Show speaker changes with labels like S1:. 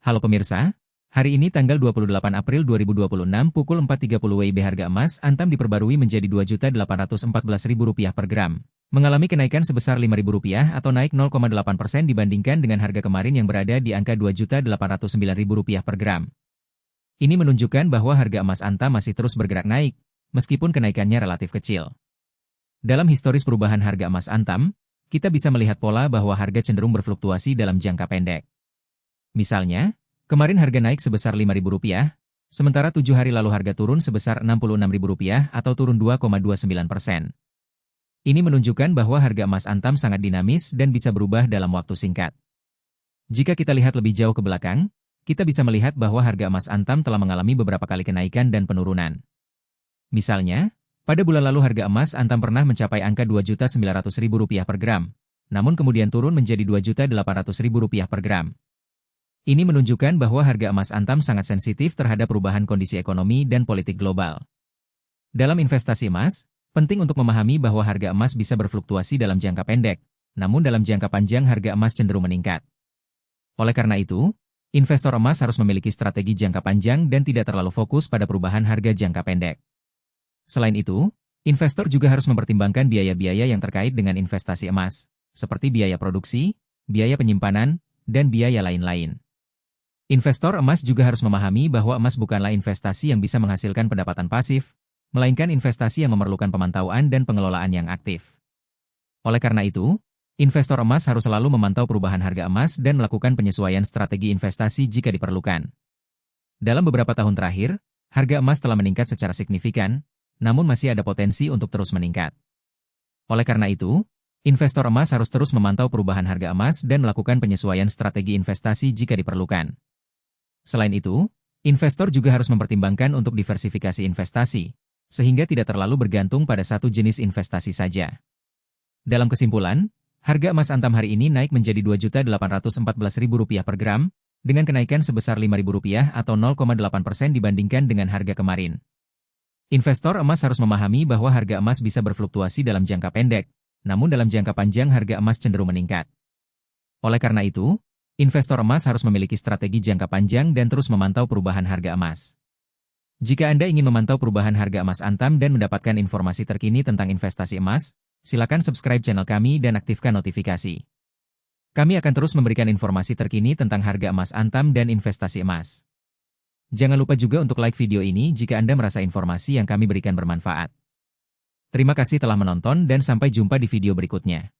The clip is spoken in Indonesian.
S1: Halo pemirsa, hari ini tanggal 28 April 2026 pukul 4.30 WIB harga emas Antam diperbarui menjadi Rp2.814.000 per gram, mengalami kenaikan sebesar Rp5.000 atau naik 0,8% dibandingkan dengan harga kemarin yang berada di angka Rp2.809.000 per gram. Ini menunjukkan bahwa harga emas Antam masih terus bergerak naik, meskipun kenaikannya relatif kecil. Dalam historis perubahan harga emas Antam, kita bisa melihat pola bahwa harga cenderung berfluktuasi dalam jangka pendek. Misalnya, kemarin harga naik sebesar Rp5.000, sementara 7 hari lalu harga turun sebesar Rp66.000 atau turun 2,29%. Ini menunjukkan bahwa harga emas Antam sangat dinamis dan bisa berubah dalam waktu singkat. Jika kita lihat lebih jauh ke belakang, kita bisa melihat bahwa harga emas Antam telah mengalami beberapa kali kenaikan dan penurunan. Misalnya, pada bulan lalu harga emas Antam pernah mencapai angka Rp2.900.000 per gram, namun kemudian turun menjadi Rp2.800.000 per gram. Ini menunjukkan bahwa harga emas Antam sangat sensitif terhadap perubahan kondisi ekonomi dan politik global. Dalam investasi emas, penting untuk memahami bahwa harga emas bisa berfluktuasi dalam jangka pendek, namun dalam jangka panjang harga emas cenderung meningkat. Oleh karena itu, investor emas harus memiliki strategi jangka panjang dan tidak terlalu fokus pada perubahan harga jangka pendek. Selain itu, investor juga harus mempertimbangkan biaya-biaya yang terkait dengan investasi emas, seperti biaya produksi, biaya penyimpanan, dan biaya lain-lain. Investor emas juga harus memahami bahwa emas bukanlah investasi yang bisa menghasilkan pendapatan pasif, melainkan investasi yang memerlukan pemantauan dan pengelolaan yang aktif. Oleh karena itu, investor emas harus selalu memantau perubahan harga emas dan melakukan penyesuaian strategi investasi jika diperlukan. Dalam beberapa tahun terakhir, harga emas telah meningkat secara signifikan, namun masih ada potensi untuk terus meningkat. Oleh karena itu, investor emas harus terus memantau perubahan harga emas dan melakukan penyesuaian strategi investasi jika diperlukan. Selain itu, investor juga harus mempertimbangkan untuk diversifikasi investasi, sehingga tidak terlalu bergantung pada satu jenis investasi saja. Dalam kesimpulan, harga emas Antam hari ini naik menjadi Rp2.814.000 per gram, dengan kenaikan sebesar Rp5.000 atau 0,8% dibandingkan dengan harga kemarin. Investor emas harus memahami bahwa harga emas bisa berfluktuasi dalam jangka pendek, namun dalam jangka panjang harga emas cenderung meningkat. Oleh karena itu, investor emas harus memiliki strategi jangka panjang dan terus memantau perubahan harga emas. Jika Anda ingin memantau perubahan harga emas Antam dan mendapatkan informasi terkini tentang investasi emas, silakan subscribe channel kami dan aktifkan notifikasi. Kami akan terus memberikan informasi terkini tentang harga emas Antam dan investasi emas. Jangan lupa juga untuk like video ini jika Anda merasa informasi yang kami berikan bermanfaat. Terima kasih telah menonton dan sampai jumpa di video berikutnya.